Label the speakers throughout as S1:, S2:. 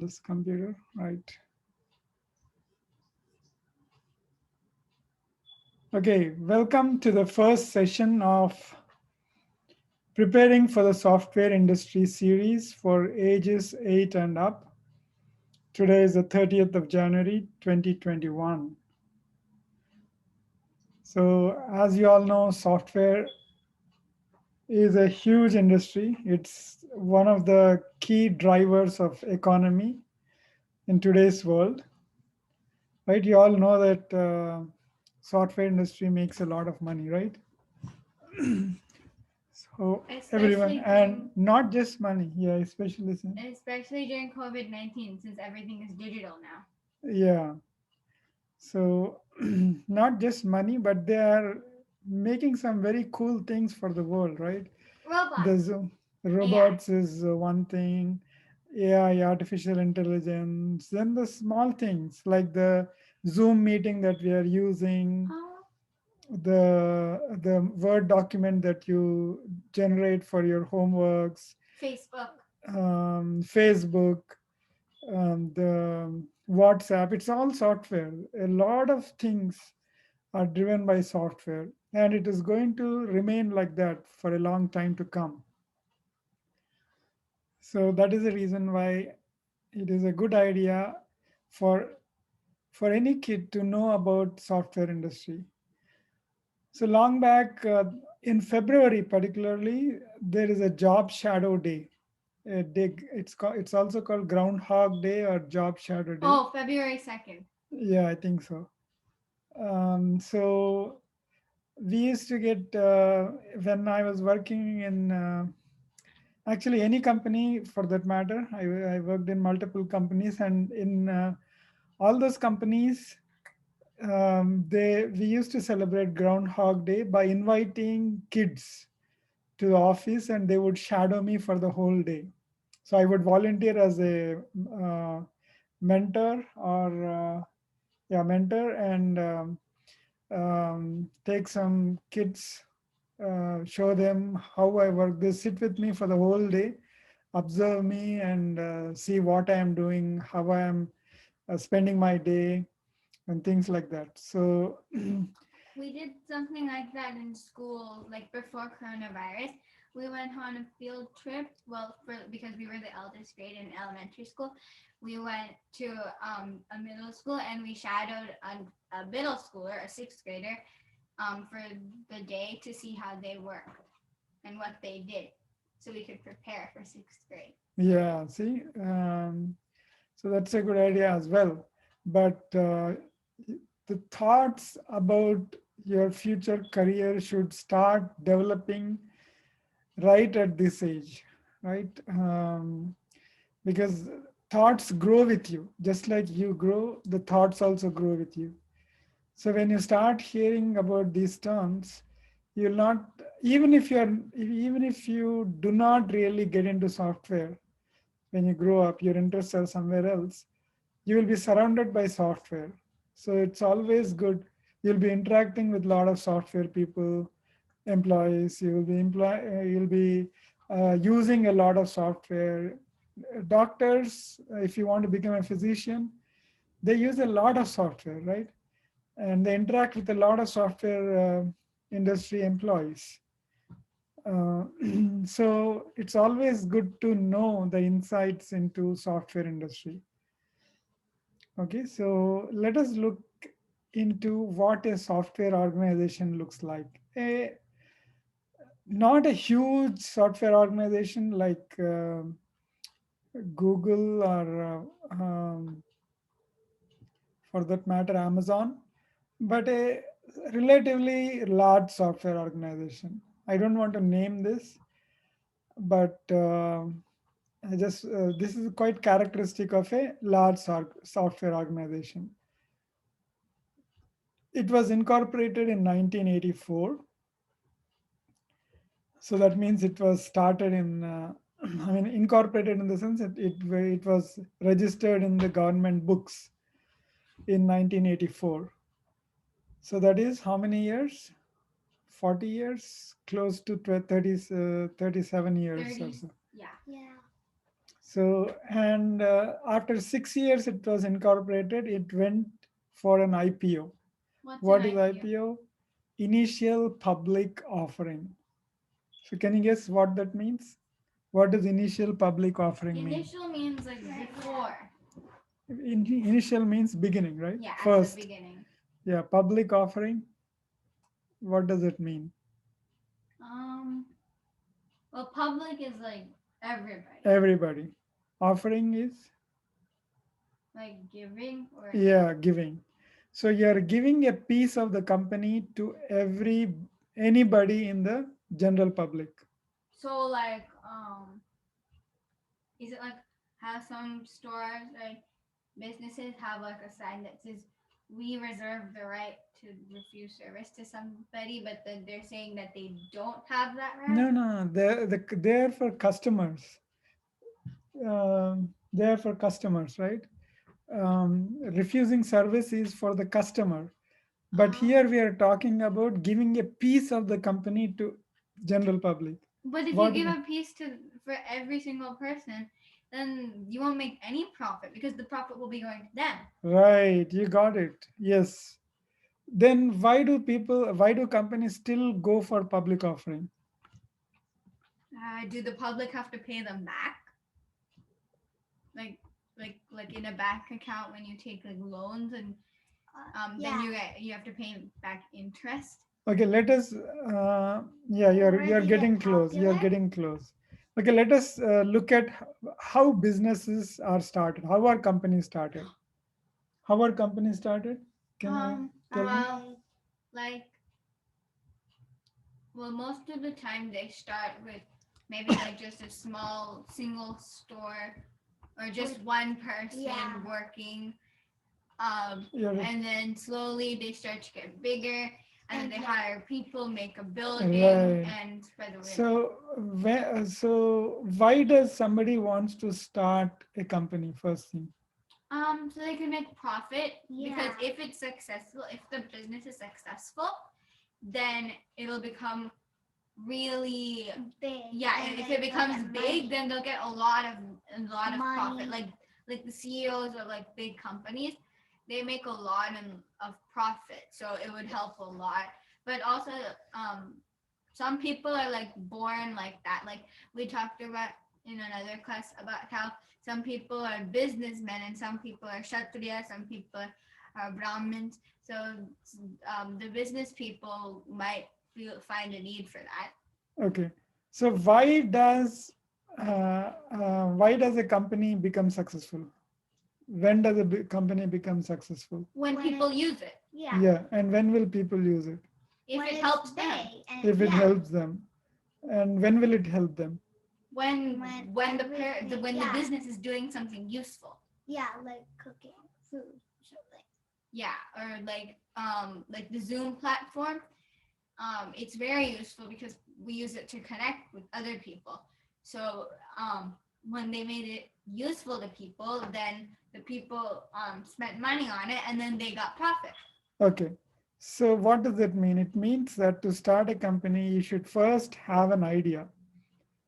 S1: this computer, right? Okay, welcome to the first session of Preparing for the Software Industry series for ages 8 and up. Today is the 30th of January 2021. So, as you all know, software is a huge industry. It's one of the key drivers of economy in today's world, right? You all know that software industry makes a lot of money, right? So everyone,
S2: Especially
S1: and
S2: during
S1: not just money, yeah,
S2: especially during COVID-19, since everything is digital now.
S1: yeah. So not just money, but they are making some very cool things for the world, right? The
S2: Robots, AI.
S1: robots is one thing, AI, artificial intelligence, then the small things like the Zoom meeting that we are using,
S2: Oh,
S1: the Word document that you generate for your homeworks,
S2: Facebook.
S1: Facebook, the WhatsApp. It's all software. A lot of things are driven by software, and it is going to remain like that for a long time to come. So that is the reason why it is a good idea for any kid to know about software industry. So long back in February, particularly, there is a job shadow day. It's also called Groundhog Day or Job Shadow Day.
S2: Oh, February 2nd.
S1: Yeah, I think so. So we used to get when I was working in actually any company for that matter. I worked in multiple companies, and in all those companies, they we used to celebrate Groundhog Day by inviting kids to the office, and they would shadow me for the whole day. So I would volunteer as a mentor or mentor, and take some kids, show them how I work. They sit with me for the whole day, observe me, and see what I am doing, how I am spending my day, and things like that. So,
S2: We did something like that in school, like before coronavirus. We went on a field trip. Well, because we were the eldest grade in elementary school, we went to a middle school and we shadowed a middle schooler, a sixth grader, for the day to see how they worked and what they did, so we could prepare for sixth grade.
S1: yeah, see, so that's a good idea as well. But the thoughts about your future career should start developing right at this age, right? Because thoughts grow with you, just like you grow, the thoughts also grow with you. So when you start hearing about these terms, you'll not, even if you do not really get into software, when you grow up, your interests are somewhere else, you will be surrounded by software. So it's always good. You'll be interacting with a lot of software people, employees. You'll be using a lot of software. Doctors, if you want to become a physician, they use a lot of software, right? And they interact with a lot of software industry employees. Uh, so it's always good to know the insights into software industry. Okay, so let us look into what a software organization looks like. Not a huge software organization like Google or for that matter Amazon, but a relatively large software organization. I don't want to name this, but I just this is quite characteristic of a large software organization. It was incorporated in 1984, so that means it was started in. I mean, incorporated in the sense that it was registered in the government books in 1984. So that is how many years? 40 years, close to 37 years or
S2: 30,
S1: so.
S2: yeah.
S3: Yeah.
S1: So, and after 6 years, it was incorporated. It went for an IPO.
S2: What's an
S1: What is
S2: IPO?
S1: IPO? Initial public offering. So, can you guess what that means? What does initial public offering mean?
S2: Initial means like before.
S1: Initial means beginning, right?
S2: Yeah, at the
S1: First.
S2: beginning.
S1: Yeah, public offering. What does it mean?
S2: Um. Well, public is like everybody.
S1: Everybody. Offering is,
S2: Like giving or.
S1: yeah, giving. So you're giving a piece of the company to anybody in the general public.
S2: So like is it like how some stores like businesses have like a sign that says we reserve the right to refuse service to somebody, but then they're saying that they don't have that right?
S1: No, no, they're for customers. They're for customers, right? Refusing service is for the customer. But here we are talking about giving a piece of the company to general public.
S2: But if you
S1: What?
S2: give a piece to for every single person, then you won't make any profit because the profit will be going to them.
S1: Right, you got it. Yes. Then why do companies still go for public offering?
S2: Do the public have to pay them back? Like like in a bank account when you take like loans and then you have to pay back interest.
S1: Okay, let us. Yeah, you're
S3: Already
S1: getting
S3: get
S1: close. You're
S3: popular?
S1: getting close. Okay, let us look at how businesses are started. How are companies started? How are companies started? Can you tell me?
S2: Well, like well, most of the time they start with maybe like just a small single store or just one person
S3: Yeah.
S2: working.
S1: Yeah,
S2: And then slowly they start to get bigger and then they
S3: And
S2: hire people, make a building,
S1: Right.
S2: and spread the word.
S1: So why does somebody wants to start a company first thing?
S2: So they can make profit because
S3: Yeah.
S2: if it's successful, if the business is successful, then it'll become really
S3: Big.
S2: yeah.
S3: And
S2: And if
S3: then
S2: it becomes
S3: they'll get
S2: big,
S3: money.
S2: then they'll get a lot of profit.
S3: Money.
S2: Like the CEOs of like big companies, they make a lot of profit, so it would help a lot. But also, some people are like born like that. Like we talked about in another class about how some people are businessmen and some people are kshatriya, some people are brahmins. So the business people might find a need for that.
S1: Okay. So why does a company become successful? When does a company become successful?
S2: When
S3: When
S2: people use it,
S3: Yeah.
S1: Yeah, and when will people use it?
S2: if
S3: When
S2: it
S3: it's
S2: helps them,
S3: big and
S1: If it
S3: yeah.
S1: helps them. And when will it help them?
S2: when
S3: When
S2: when the
S3: yeah.
S2: business is doing something useful.
S3: Yeah, like cooking food, something.
S2: Yeah, or like the Zoom platform. It's very useful because we use it to connect with other people. So when they made it useful to people, then the people spent money on it and then they got profit.
S1: Okay. So what does it mean? It means that to start a company, you should first have an idea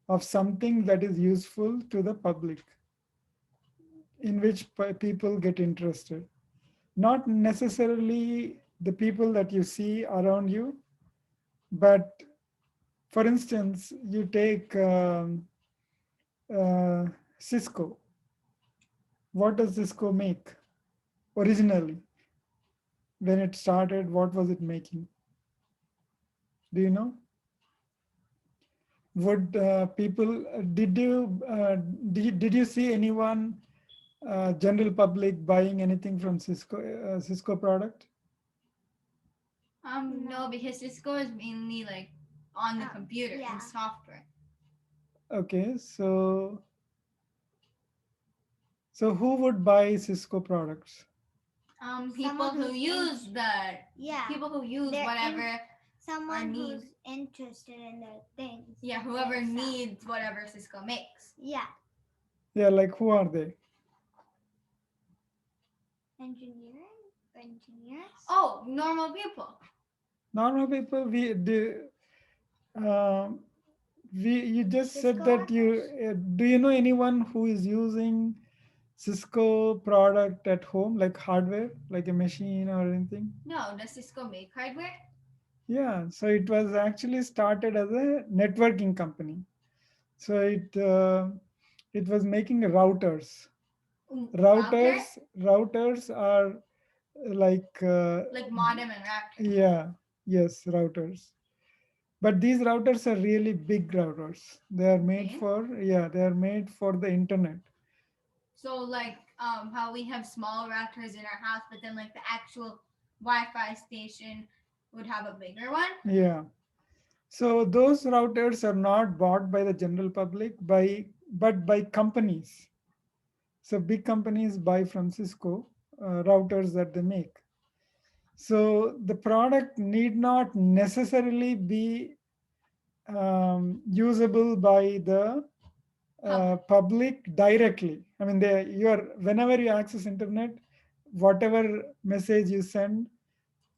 S1: of something that is useful to the public, in which people get interested. Not necessarily the people that you see around you, but for instance, you take uh, Cisco. What does Cisco make originally? When it started, what was it making? Do you know? Would people did you see anyone general public buying anything from Cisco product?
S2: No, because Cisco is mainly like on the computer
S3: yeah.
S2: and software.
S1: Okay, so who would buy Cisco products?
S2: People
S3: Someone
S2: who
S3: who's
S2: use the
S3: Yeah.
S2: people who use
S3: They're
S2: whatever
S3: Someone
S2: need.
S3: who's interested in their things.
S2: yeah,
S3: that
S2: whoever
S3: they sell.
S2: needs whatever Cisco makes.
S3: Yeah.
S1: Yeah, like who are they?
S3: Engineers.
S2: Oh, normal people.
S1: Normal people. Um, You just said
S3: Cisco
S1: that you
S3: routers?
S1: do you know anyone who is using Cisco product at home, like hardware, like a machine or anything?
S2: No, does Cisco make hardware?
S1: Yeah, so it was actually started as a networking company. So it was making routers.
S2: Router?
S1: Routers are like
S2: Like modem and router.
S1: yeah, yes, routers. But these routers are really big routers. They are made
S2: Okay.
S1: for, yeah, they are made for the internet.
S2: So like how we have small routers in our house, but then like the actual Wi-Fi station would have a bigger one.
S1: Yeah. So those routers are not bought by the general public but by companies. So big companies buy from Cisco routers that they make. So the product need not necessarily be usable by the public directly. I mean, whenever you access internet, whatever message you send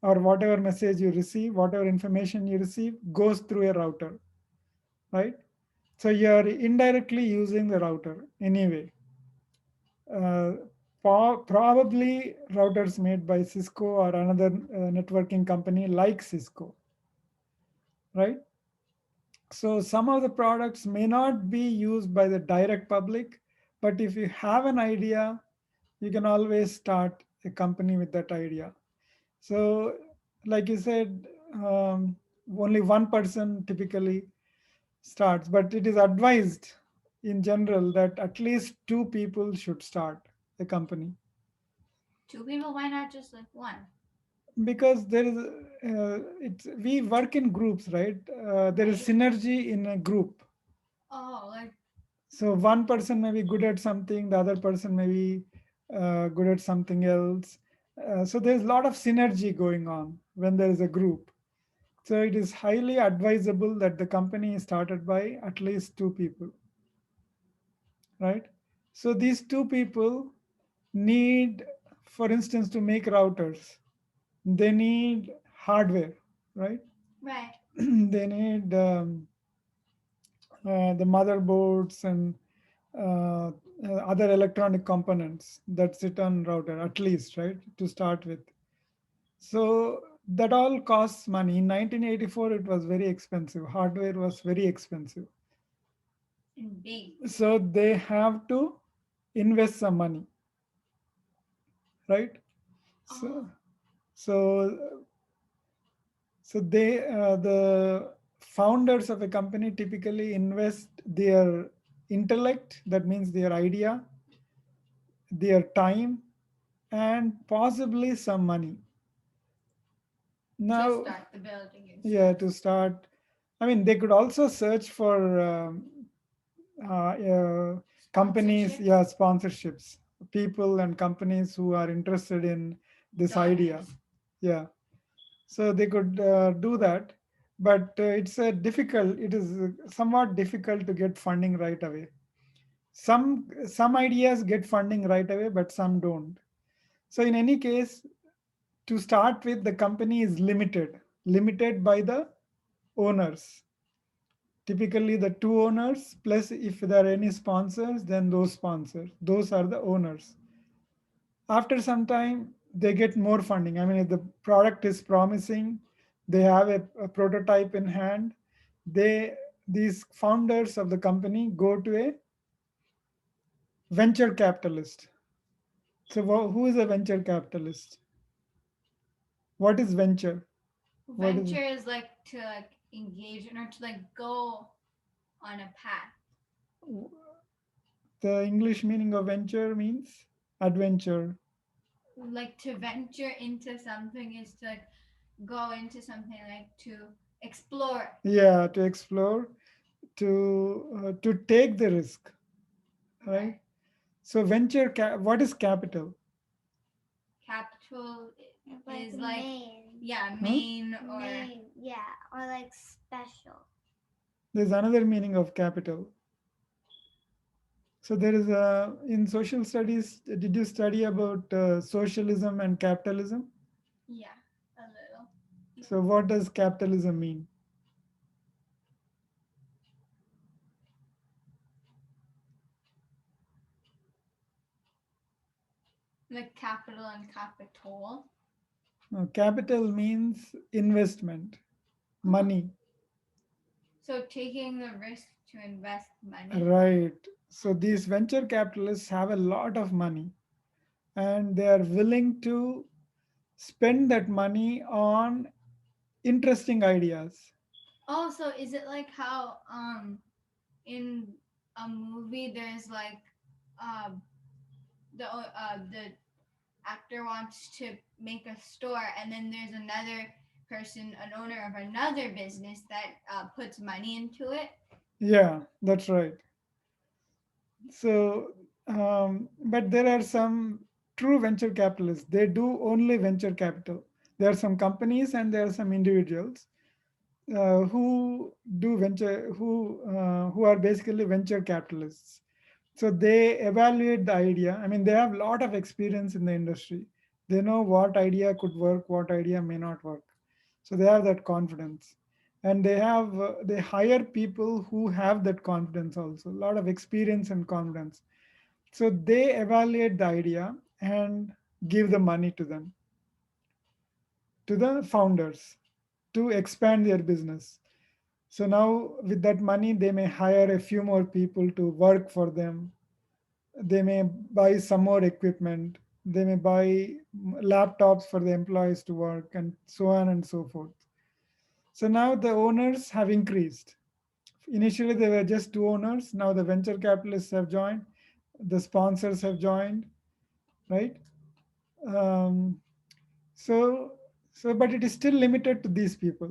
S1: or whatever message you receive, whatever information you receive goes through a router, right? So you're indirectly using the router anyway. Uh, Probably routers made by Cisco or another networking company like Cisco, right? So some of the products may not be used by the direct public, but if you have an idea, you can always start a company with that idea. So, like you said, only one person typically starts, but it is advised in general that at least two people should start a company
S2: Two people, why not just like one?
S1: because there is it's we work in groups, right? There is
S2: Right.
S1: synergy in a group.
S2: Oh, like
S1: So one person may be good at something, the other person may be good at something else. So there's a lot of synergy going on when there is a group. So it is highly advisable that the company is started by at least two people, right? So these two people need, for instance, to make routers, they need hardware, right?
S2: right.
S1: They need the motherboards and uh, other electronic components that sit on router at least, right, to start with. So that all costs money. In 1984 it was very expensive, hardware was very expensive,
S2: And big.
S1: so they have to invest some money, right?
S2: Oh,
S1: So so so they the founders of a company typically invest their intellect, that means their idea, their time, and possibly some money.
S2: to
S1: Now,
S2: start the building and
S1: yeah,
S2: stuff.
S1: to start, I mean, they could also search for companies,
S2: Sponsorships.
S1: yeah, sponsorships, people and companies who are interested in this idea.
S2: Donors.
S1: Yeah, so they could do that, but it is somewhat difficult to get funding right away. Some ideas get funding right away, but some don't. So in any case, to start with, the company is limited by the owners, typically the two owners, plus if there are any sponsors, then those sponsors, those are the owners. After some time they get more funding. I mean, if the product is promising, they have a prototype in hand, they these founders of the company go to a venture capitalist. So who is a venture capitalist? What is venture? What is
S2: Venture is like to like engage in or to like go on a path.
S1: the English meaning of venture means adventure.
S2: Like to venture into something is to like go into something like to explore.
S1: Yeah, to explore, to take the risk, right?
S2: Right.
S1: So what is capital?
S2: Capital
S3: Like
S2: is like
S3: main.
S2: yeah,
S1: Huh?
S2: main or
S3: Main, yeah, or like special.
S1: There's another meaning of capital. So there is a in social studies. Did you study about socialism and capitalism?
S2: yeah, a little.
S1: So what does capitalism mean?
S2: Like capital and capital.
S1: Capital means investment,
S2: Oh,
S1: money.
S2: so taking the risk to invest money.
S1: Right. So these venture capitalists have a lot of money and they are willing to spend that money on interesting ideas.
S2: Oh, so is it like how in a movie there's like um the actor wants to make a store and then there's another person, an owner of another business that puts money into it.
S1: Yeah, that's right. So, but there are some true venture capitalists. They do only venture capital. There are some companies and there are some individuals who do venture, who are basically venture capitalists. So they evaluate the idea. I mean, they have a lot of experience in the industry. They know what idea could work, what idea may not work. So they have that confidence, and they hire people who have that confidence also. A lot of experience and confidence. So they evaluate the idea and give the money to them, to the founders, to expand their business. So now with that money, they may hire a few more people to work for them. They may buy some more equipment. They may buy laptops for the employees to work and so on and so forth. So now the owners have increased. Initially, there were just two owners. Now the venture capitalists have joined, the sponsors have joined, right? Um, so, but it is still limited to these people.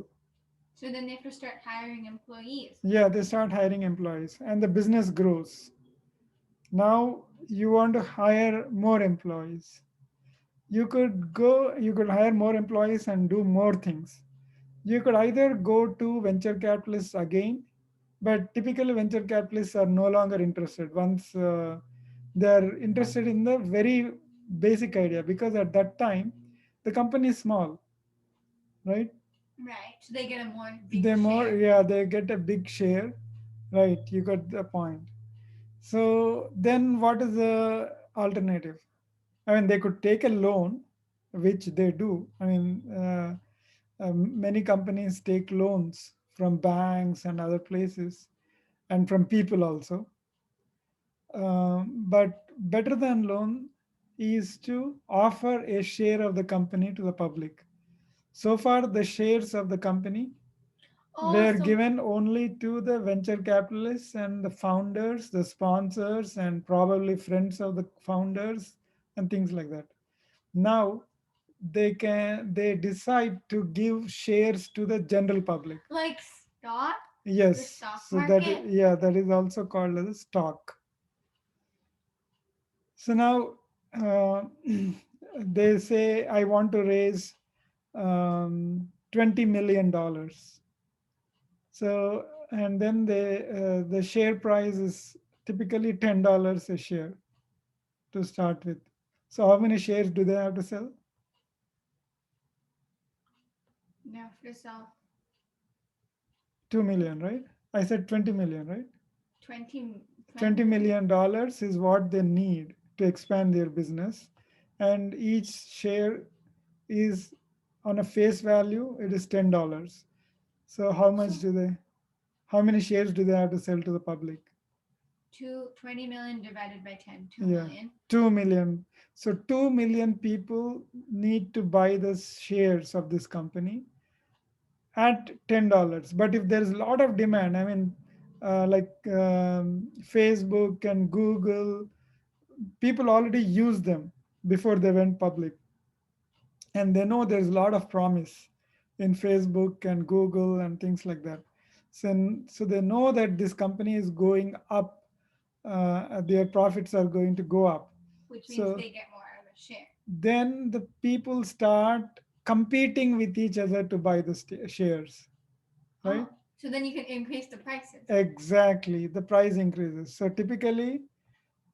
S2: So then they have to start hiring employees.
S1: Yeah, they start hiring employees, and the business grows. Now you want to hire more employees. You could hire more employees and do more things. You could either go to venture capitalists again, but typically venture capitalists are no longer interested once they're interested in the very basic idea, because at that time the company is small, right?
S2: Right. So they get a more big
S1: They more,
S2: share.
S1: yeah, they get a big share, right? You got the point. So then what is the alternative? I mean, they could take a loan, which they do. I mean, many companies take loans from banks and other places and from people also. But better than loan is to offer a share of the company to the public. So far, the shares of the company
S2: Oh,
S1: were
S2: so
S1: given only to the venture capitalists and the founders, the sponsors, and probably friends of the founders and things like that. Now they decide to give shares to the general public.
S2: like stock, the
S1: Yes,
S2: stock
S1: so
S2: market.
S1: yeah, that is also called as stock. So now uh, they say I want to raise $20 million. So and then the share price is typically $10 a share to start with. So how many shares do they have to sell?
S2: No, for sell
S1: 2 million, right? I said 20 million, right?
S2: 20, 20
S1: 20
S2: million.
S1: million dollars is what they need to expand their business, and each share is on a face value, it is $10. So
S2: So
S1: how many shares do they have to sell to the public?
S2: 20 million divided by 10, 2
S1: Yeah,
S2: million.
S1: 2 million. So 2 million people need to buy the shares of this company at $10. But if there's a lot of demand, I mean, like Facebook and Google, people already use them before they went public, and they know there's a lot of promise in Facebook and Google and things like that. So they know that this company is going up, their profits are going to go up.
S2: Which means
S1: So
S2: they get more of a share.
S1: then the people start competing with each other to buy the shares, right?
S2: Oh, so then you can increase the prices.
S1: Exactly, the price increases. So typically,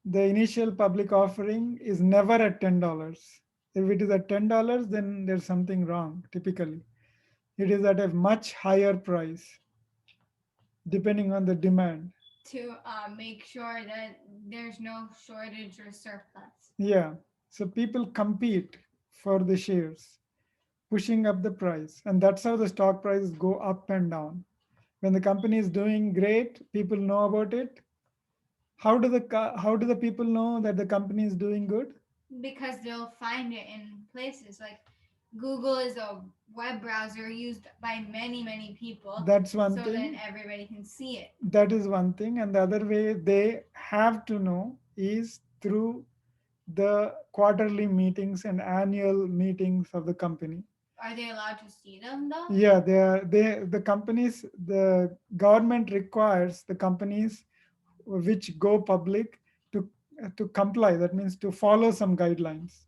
S1: the initial public offering is never at $10. If it is at $10, then there's something wrong. Typically, it is at a much higher price depending on the demand.
S2: To make sure that there's no shortage or surplus.
S1: Yeah. So people compete for the shares, pushing up the price. And that's how the stock prices go up and down. When the company is doing great, people know about it. How do the people know that the company is doing good?
S2: because they'll find it in places like Google is a web browser used by many people,
S1: That's one
S2: so then
S1: thing.
S2: everybody can see it.
S1: That is one thing. And the other way they have to know is through the quarterly meetings and annual meetings of the company.
S2: Are they allowed to see them though?
S1: Yeah, the companies, the government requires the companies which go public to comply. That means to follow some guidelines.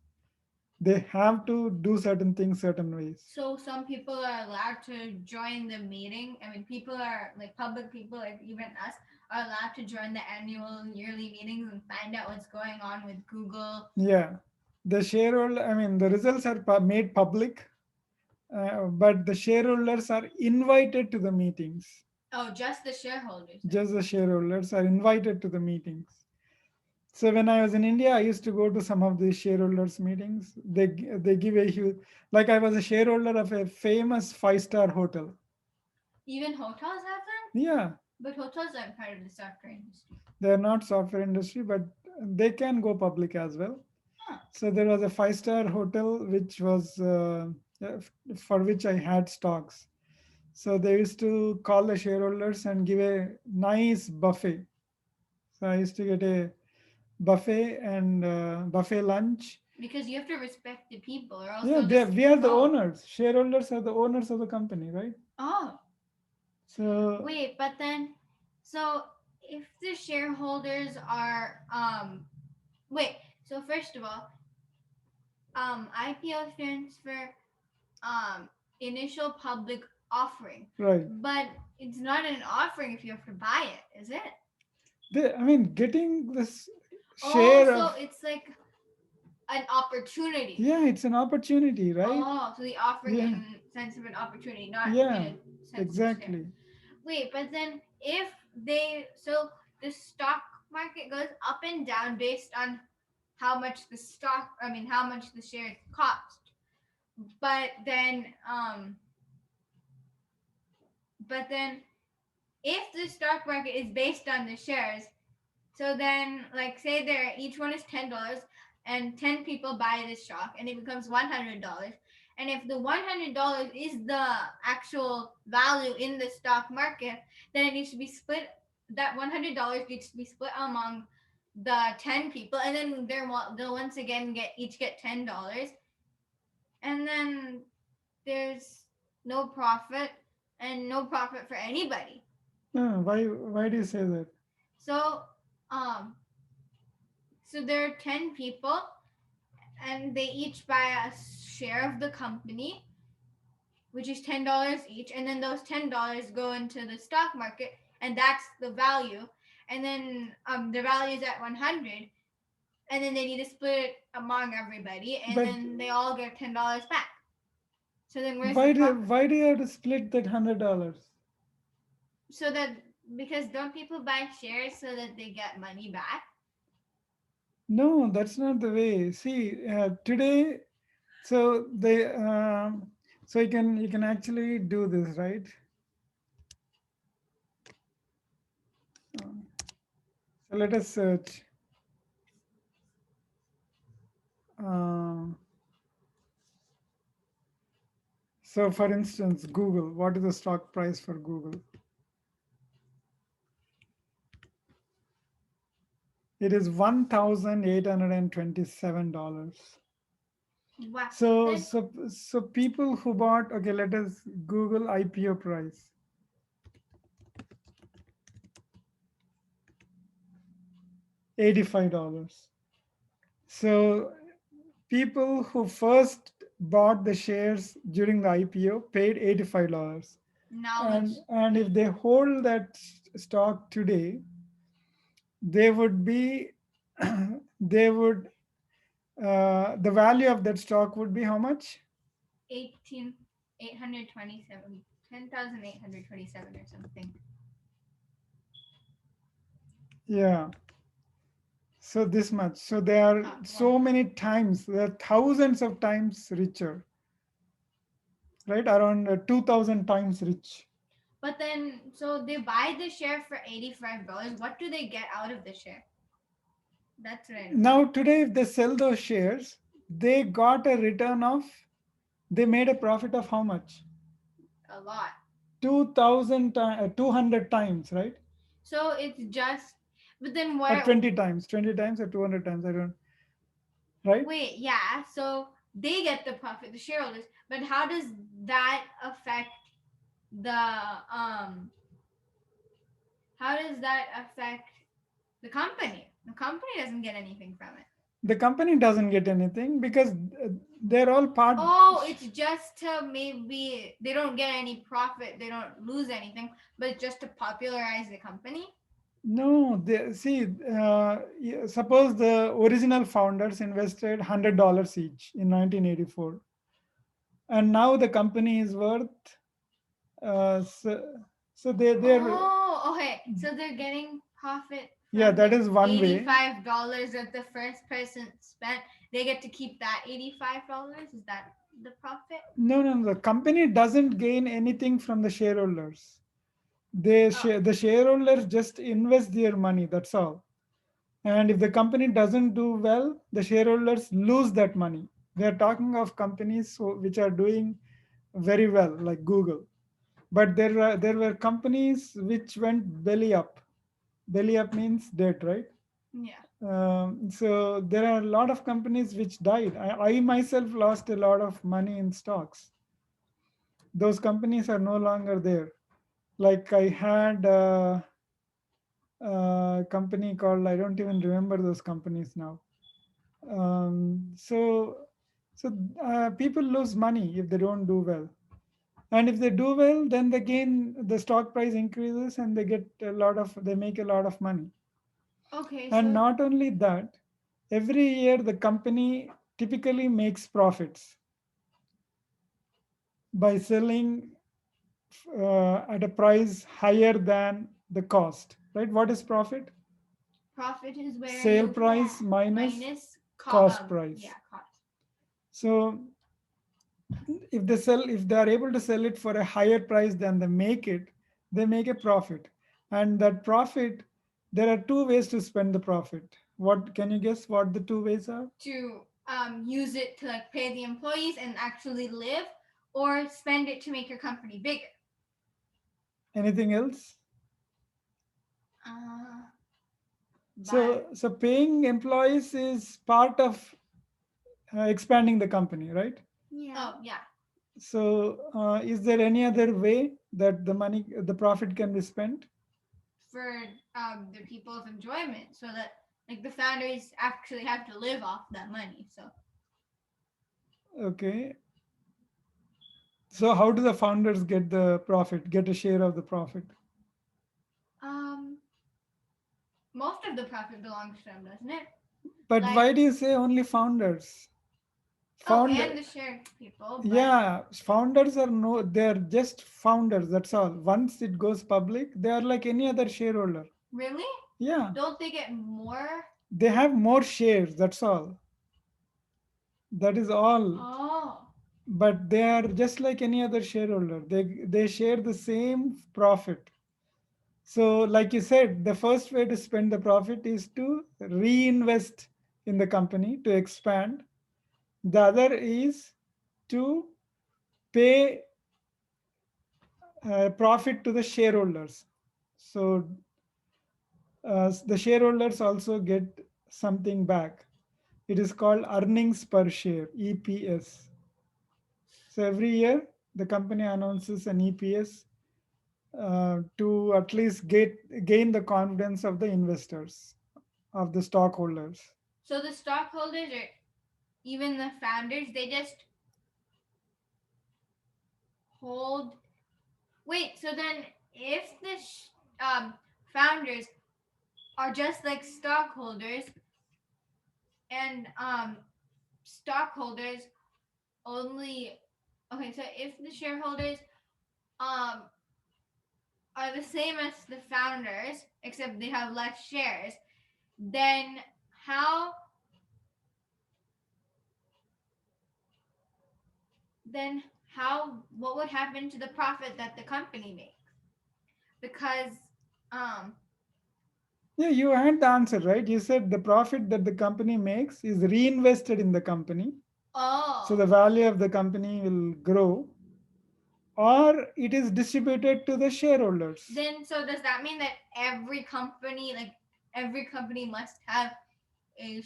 S1: They have to do certain things certain ways.
S2: So some people are allowed to join the meeting. I mean, people are like public people, like even us, are allowed to join the annual and yearly meetings and find out what's going on with Google.
S1: Yeah, the shareholder. I mean, the results are made public, but the shareholders are invited to the meetings.
S2: Oh, just the shareholders.
S1: Just the shareholders are invited to the meetings. So when I was in India, I used to go to some of these shareholders meetings. They give a huge, like I was a shareholder of a famous five-star hotel.
S2: Even hotels have them,
S1: Yeah,
S2: but hotels aren't part of the software industry.
S1: they are not software industry, but they can go public as well.
S2: Huh.
S1: So there was a five-star hotel which was for which I had stocks. So they used to call the shareholders and give a nice buffet. So I used to get a buffet and buffet lunch.
S2: Because you have to respect the people, or else
S1: Yeah,
S2: they'll just
S1: we are the
S2: oh.
S1: owners. Shareholders are the owners of the company, right?
S2: Oh,
S1: So
S2: wait, but then, so if the shareholders are wait, so first of all, IPO stands for initial public offering,
S1: right,
S2: but it's not an offering if you have to buy it, is it?
S1: I mean, getting this
S2: Oh,
S1: share
S2: so
S1: of,
S2: it's like an opportunity.
S1: yeah, it's an opportunity, right?
S2: Oh, so the offering
S1: Yeah,
S2: in sense of an opportunity, not in
S1: yeah,
S2: a sense of share.
S1: exactly.
S2: Wait, but then if they so the stock market goes up and down based on how much the stock, I mean how much the shares cost. But then but then if the stock market is based on the shares, so then like say there each one is $10 and 10 people buy this stock and it becomes $100. And if the $100 is the actual value in the stock market, then it needs to be split. That $100 needs to be split among the 10 people, and then they'll once again each get $10, and then there's no profit and no profit for anybody.
S1: Why do you say that?
S2: So um so there are 10 people and they each buy a share of the company, which is $10 each, and then those $10 go into the stock market, and that's the value. And then the value is at 100, and then they need to split it among everybody, and
S1: But
S2: then they all get $10 back. So then where's
S1: why
S2: the
S1: do
S2: profit?
S1: why do you have to split that $100?
S2: So that because don't people buy shares so that they get money back?
S1: No, that's not the way. See, today, so they, so you can actually do this, right? So let us search. Uh, so for instance, Google. What is the stock price for Google? It is $1,827.
S2: Wow.
S1: So
S2: Then
S1: so people who bought, okay, let us Google IPO price. $85. So people who first bought the shares during the IPO paid $85.
S2: now
S1: And
S2: it's
S1: if they hold that stock today, they would be they would the value of that stock would be how much?
S2: 827, 10,827 or something.
S1: Yeah. So this much. So they are so
S2: Wow.
S1: many times, they are thousands of times richer, right? Around 2000 times rich.
S2: But then, so they buy the share for $85. What do they get out of the share? That's what I don't
S1: Now
S2: know.
S1: today, if they sell those shares, they got a return of, they made a profit of how much?
S2: A lot.
S1: 200 times, right?
S2: So it's just, but then
S1: Or
S2: where?
S1: 20 times, 20 times or 200 times, I don't, right?
S2: Wait, yeah. So they get the profit, the shareholders. But how does that affect the um? How does that affect the company? The company doesn't get anything from it.
S1: The company doesn't get anything because they're all part.
S2: Oh, it's just to maybe they don't get any profit, they don't lose anything, but it's just to popularize the company.
S1: No, they, see, suppose the original founders invested $100 each in 1984, and now the company is worth, so they're,
S2: Oh, okay. So they're getting profit
S1: yeah,
S2: from the
S1: that is one way.
S2: $85 that the first person spent. They get to keep that $85. Is that the profit?
S1: No, no, no, the company doesn't gain anything from the shareholders. They
S2: Oh,
S1: the shareholders just invest their money. That's all. And if the company doesn't do well, the shareholders lose that money. We are talking of companies which are doing very well, like Google. But there were companies which went belly up. Belly up means dead, right?
S2: yeah.
S1: So there are a lot of companies which died. I myself lost a lot of money in stocks. Those companies are no longer there. Like I had a company called, I don't even remember those companies now. So people lose money if they don't do well, and if they do well, then again the stock price increases and they make a lot of money.
S2: Okay,
S1: And
S2: so
S1: not only that, every year the company typically makes profits by selling at a price higher than the cost, right? What is profit?
S2: profit is where
S1: Sale
S2: you
S1: price minus
S2: minus
S1: cost price.
S2: yeah, cost.
S1: So if they are able to sell it for a higher price than they make it, they make a profit. And that profit, there are two ways to spend the profit. What can you guess what the two ways are?
S2: To use it to like pay the employees and actually live, or spend it to make your company bigger.
S1: Anything else?
S2: Uh, but
S1: So paying employees is part of expanding the company, right?
S3: Yeah.
S2: oh yeah,
S1: So is there any other way that the profit can be spent?
S2: for the people's enjoyment, so that like the founders actually have to live off that money. So
S1: Okay. So how do the founders get the profit, get a share of the profit?
S2: um, most of the profit belongs to them, doesn't it?
S1: But
S2: Like
S1: why do you say only founders?
S2: oh,
S1: Founder,
S2: and the shared people, but
S1: yeah, founders are no, they're just founders. That's all. Once it goes public, they are like any other shareholder.
S2: really,
S1: Yeah,
S2: don't they get more?
S1: they have more shares. That's all. That is all.
S2: Oh,
S1: But they are just like any other shareholder. They share the same profit. So, like you said, the first way to spend the profit is to reinvest in the company to expand. The other is to pay profit to the shareholders. So the shareholders also get something back. It is called earnings per share, EPS. So every year the company announces an EPS to at least gain the confidence of the investors, of the stockholders.
S2: so the stockholders or even the founders, they just hold. Wait, so then if the founders are just like stockholders, and stockholders only, okay, so if the shareholders um are the same as the founders except they have less shares, then how then how what would happen to the profit that the company makes? Because um
S1: Yeah, you had the answer, right? You said the profit that the company makes is reinvested in the company. So
S2: oh
S1: the value of the company will grow, or it is distributed to the shareholders.
S2: then so does that mean that every company must have a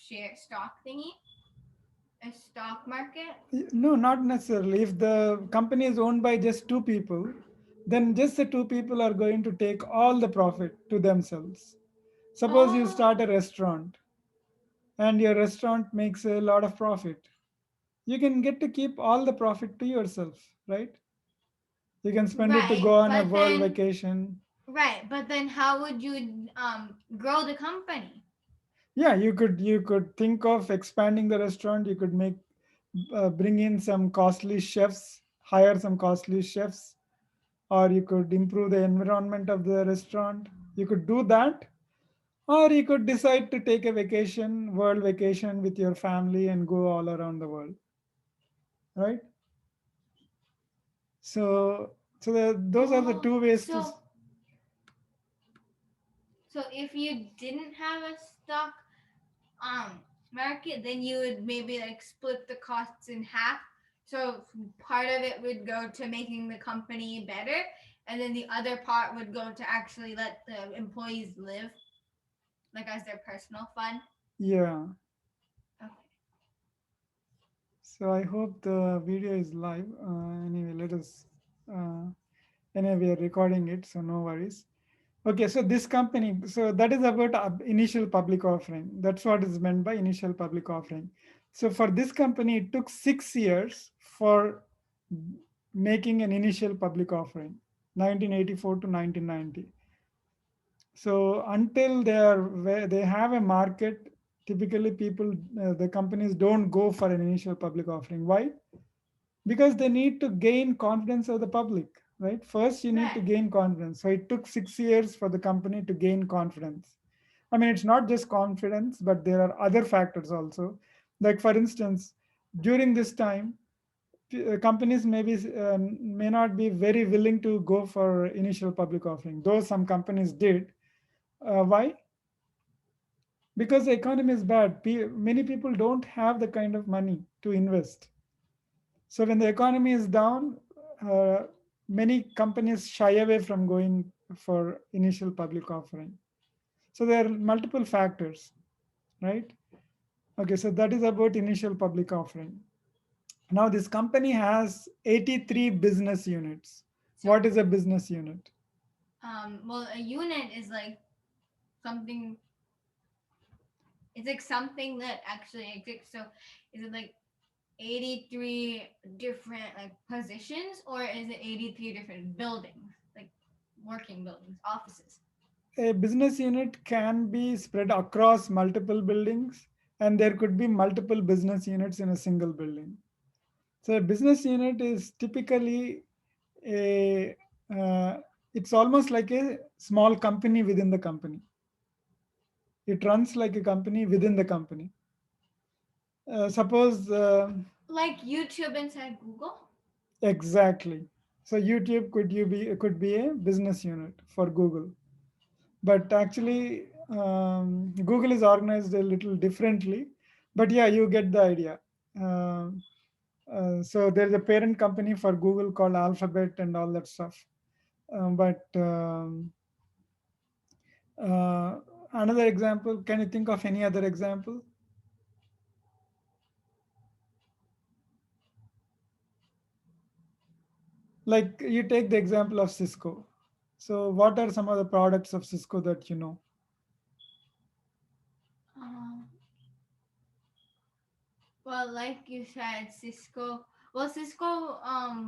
S2: share stock thingy, a stock market?
S1: No, not necessarily. If the company is owned by just two people, then just the two people are going to take all the profit to themselves. Suppose you start a
S2: Oh,
S1: restaurant and your restaurant makes a lot of profit. You can get to keep all the profit to yourself, right? You can spend it to
S2: right,
S1: go on a
S2: but
S1: world
S2: then
S1: vacation.
S2: how would you grow the company?
S1: Yeah, you could think of expanding the restaurant. You could bring in some costly chefs, hire some costly chefs, or you could improve the environment of the restaurant. You could do that, or you could decide to take a vacation, world vacation with your family and go all around the world, right? So those are the
S2: Oh,
S1: two ways to.
S2: so if you didn't have a stock um market, then you would maybe like split the costs in half. So part of it would go to making the company better, and then the other part would go to actually let the employees live, like as their personal fund.
S1: Yeah.
S2: Okay.
S1: So I hope the video is live. Anyway, let us. Uh, anyway, we are recording it, so no worries. Okay, so this company, so that is about initial public offering. That's what is meant by initial public offering. So for this company, it took 6 years for making an initial public offering, 1984 to 1990. So until they have a market, typically the companies don't go for an initial public offering. Why? Because they need to gain confidence of the public, right? First you need to
S2: Right.
S1: gain confidence, so it took 6 years for the company to gain confidence. I mean, it's not just confidence, but there are other factors also. Like for instance, during this time, companies may not be very willing to go for initial public offering, though some companies did. Why? Because the economy is bad. Many people don't have the kind of money to invest. So when the economy is down, uh, many companies shy away from going for initial public offering. So there are multiple factors, right? Okay, so that is about initial public offering. Now this company has 83 business units.
S2: So
S1: What is a business unit?
S2: well, a unit is like something. It's like something that actually exists. So is it like 83 different like positions, or is it 83 different buildings, like working buildings, offices?
S1: A business unit can be spread across multiple buildings, and there could be multiple business units in a single building. So a business unit is typically a it's almost like a small company within the company. It runs like a company within the company. Suppose
S2: Like YouTube inside Google?
S1: exactly. So YouTube could be a business unit for Google, but actually Google is organized a little differently. But yeah, you get the idea. Um so there's a parent company for Google called Alphabet and all that stuff. But another example, can you think of any other example? Like you take the example of Cisco. So what are some of the products of Cisco that you know?
S2: Um, well, like you said, Cisco. Well, Cisco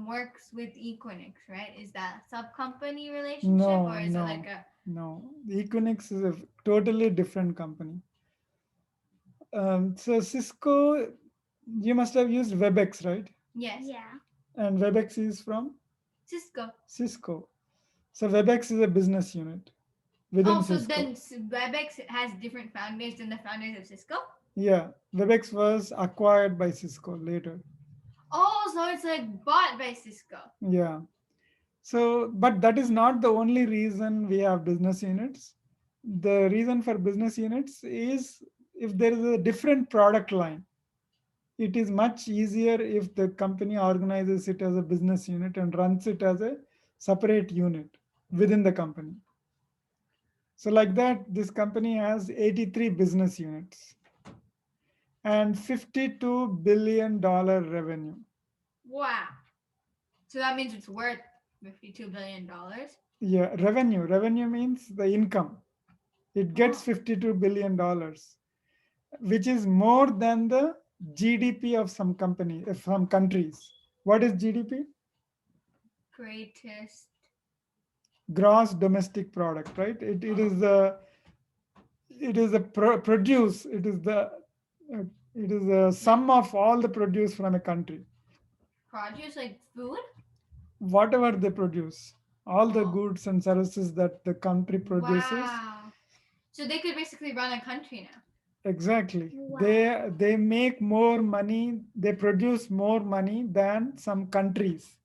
S2: works with Equinix, right? Is that a sub company relationship, or
S1: No,
S2: is it like
S1: no,
S2: a
S1: no. Equinix is a totally different company. So Cisco, you must have used WebEx, right?
S2: yes,
S3: Yeah.
S1: And WebEx is from
S2: Cisco?
S1: Cisco. So WebEx is a business unit. within
S2: Oh, so
S1: Cisco.
S2: then WebEx has different founders than the founders of Cisco?
S1: Yeah, WebEx was acquired by Cisco later.
S2: Oh, so it's like bought by Cisco.
S1: Yeah. So, but that is not the only reason we have business units. The reason for business units is if there is a different product line, it is much easier if the company organizes it as a business unit and runs it as a separate unit within the company. So, like that, this company has 83 business units and $52 billion revenue.
S2: Wow. So that means it's worth $52 billion.
S1: Yeah, revenue. Revenue means the income. It gets
S2: Oh,
S1: $52 billion, which is more than the GDP of some countries. What is GDP?
S2: greatest.
S1: Gross domestic product, right? It
S2: Uh-huh.
S1: is the produce. Uh, it is the
S2: Like
S1: sum of all the produce from a country.
S2: produce, like food?
S1: Whatever they produce, all the
S2: Oh,
S1: goods and services that the country produces.
S2: wow. So they could basically run a country now.
S1: Exactly.
S3: Wow.
S1: They make more money, they produce more money than some countries.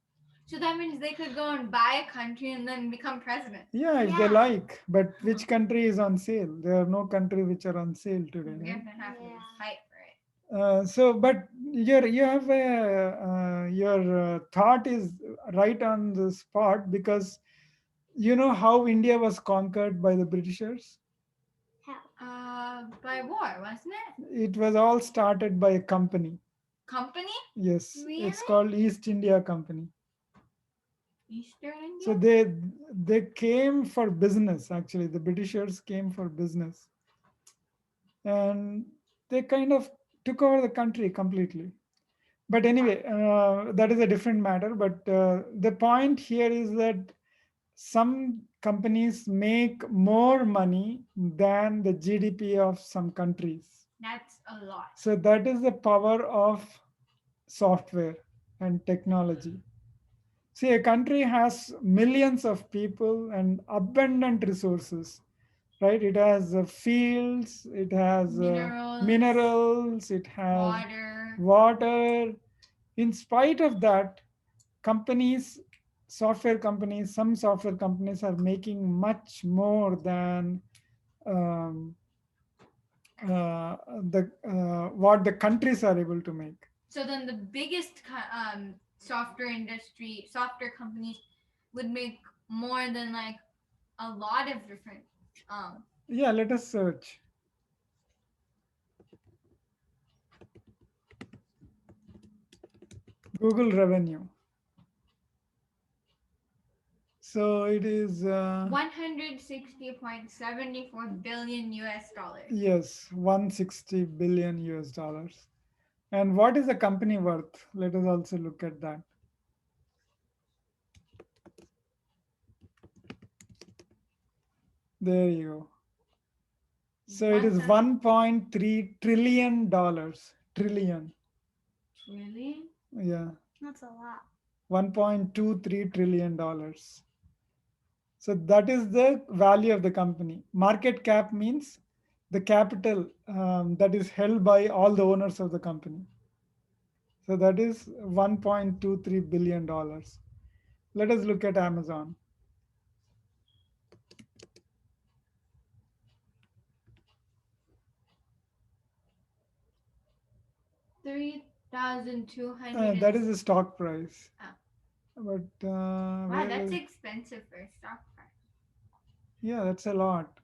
S2: So that means they could go and buy a country and then become president.
S1: Yeah, if they
S3: Yeah.
S1: like. But which country is on sale? There are no countries which are on sale today,
S2: We're
S1: right?
S2: gonna have to
S3: Yeah.
S2: fight for it.
S1: But you have your thought is right on the spot, because you know how India was conquered by the Britishers.
S3: How?
S2: By war, wasn't it?
S1: It was all started by a company.
S2: Company?
S1: Yes,
S2: Really?
S1: it's called East India Company.
S2: Eastern
S1: So
S2: India?
S1: they came for business. Actually, the Britishers came for business, and they kind of took over the country completely. But
S2: Wow.
S1: anyway, that is a different matter. But the point here is that some companies make more money than the GDP of some countries.
S2: That's a lot.
S1: So that is the power of software and technology. See, a country has millions of people and abundant resources, right? It has fields, it has
S2: Minerals,
S1: minerals, it has
S2: water.
S1: water. In spite of that, companies, some software companies are making much more than um, the what the countries are able to make.
S2: So then the biggest software industry, software companies would make more than like a lot of different um
S1: Yeah, let us search Google revenue. So it is
S2: 160.74 billion US dollars.
S1: yes, 160 billion US dollars. And what is the company worth? Let us also look at that. There you go. So it is
S2: One
S1: 1.3 trillion dollars. Trillion.
S2: trillion?
S1: Yeah.
S3: That's a lot.
S1: 1.23 trillion dollars. So that is the value of the company. Market cap means the capital that is held by all the owners of the company. So that is 1.23 billion dollars. Let us look at Amazon.
S2: 3,200
S1: That is the stock price.
S2: oh.
S1: But
S2: Wow,
S1: where
S2: that's
S1: is,
S2: expensive for a stock price.
S1: yeah, that's a lot.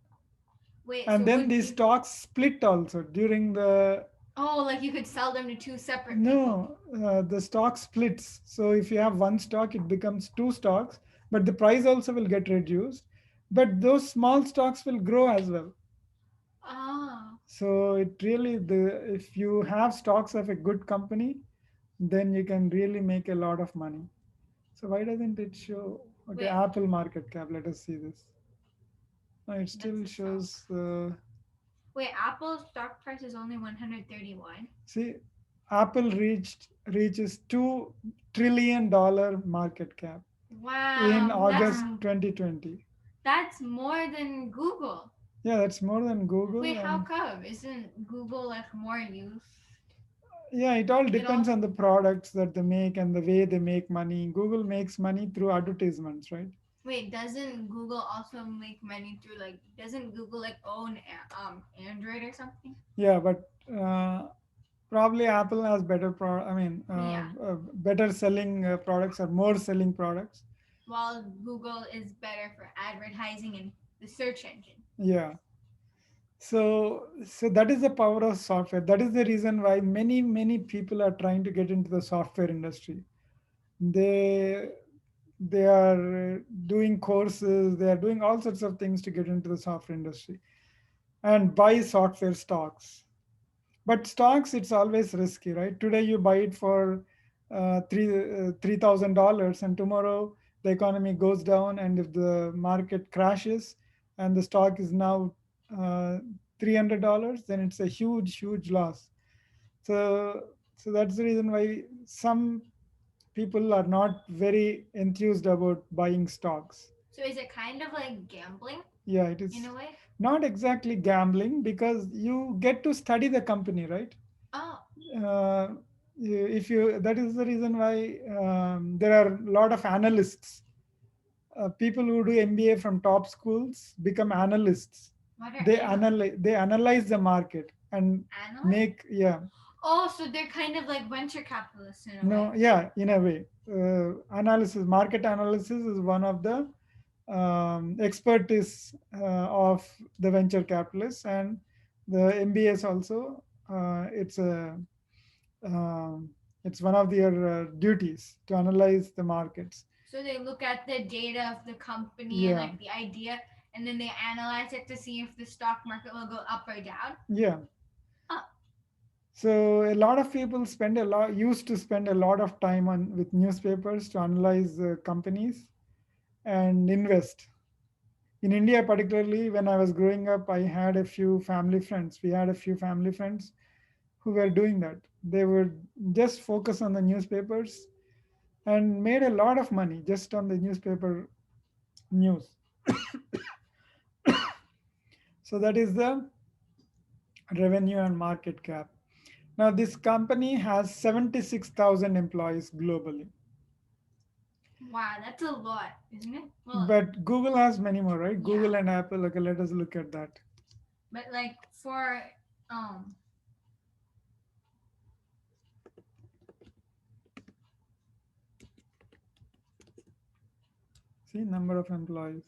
S2: Wait,
S1: And
S2: so
S1: then
S2: would
S1: these
S2: you
S1: stocks split also during the
S2: oh, like you could sell them to two separate people.
S1: no, the stock splits. So if you have one stock, it becomes two stocks, but the price also will get reduced. But those small stocks will grow as well.
S2: Oh.
S1: So it really the if you have stocks of a good company, then you can really make a lot of money. So why doesn't it show? Okay,
S2: Wait,
S1: Apple market cap. Let us see this. No, it
S2: that's
S1: still
S2: the stock.
S1: shows.
S2: Wait, Apple's stock price is only 131.
S1: See, Apple reaches $2 trillion market cap in
S2: Wow, that's
S1: August
S3: Wow.
S1: 2020.
S2: That's more than Google.
S1: Yeah, that's more than Google.
S2: Wait, how
S1: And
S2: come? Isn't Google like more use?
S1: yeah, it all
S2: It all
S1: depends on the products that they make and the way they make money. Google makes money through advertisements, right?
S2: wait, doesn't Google also make money through like doesn't Google like own Android or something?
S1: Yeah, but probably Apple has better
S2: Yeah.
S1: better selling products or more selling products.
S2: While Google is better for advertising and the search engine.
S1: Yeah. So that is the power of software. That is the reason why many people are trying to get into the software industry. They they are doing courses, they are doing all sorts of things to get into the software industry and buy software stocks. But stocks, it's always risky, right? Today you buy it for $3,000, and tomorrow the economy goes down, and if the market crashes and the stock is now uh, $300, then it's a huge loss. So that's the reason why some people are not very enthused about buying stocks.
S2: So is it kind of like gambling
S1: Yeah, it
S2: in
S1: is
S2: a way?
S1: not exactly gambling because you get to study the company, right?
S2: Oh,
S1: uh, if you That is the reason why there are a lot of analysts. People who do MBA from top schools become analysts.
S2: what are
S1: They analyze the market and
S2: analysts?
S1: make, yeah.
S2: Oh, so they're kind of like venture capitalists in a
S1: No,
S2: way.
S1: yeah, in a way. Market analysis is one of the expertise of the venture capitalists, and the MBAs also. Um, it's one of their duties to analyze the markets.
S2: So they look at the data of the company and
S1: Yeah,
S2: like the idea, and then they analyze it to see if the stock market will go up or down.
S1: yeah.
S2: Oh,
S1: So a lot of people used to spend a lot of time on with newspapers to analyze companies and invest. In India, particularly when I was growing up, I had a few family friends. We had a few family friends who were doing that. They would just focus on the newspapers and made a lot of money just on the newspaper news. So that is the revenue and market cap. Now, this company has 76,000 employees globally,
S2: wow, that's a lot, isn't it? Well,
S1: but Google has many more, right?
S2: yeah,
S1: Google and Apple. Okay, let us look at that.
S2: but like for um,
S1: See, number of employees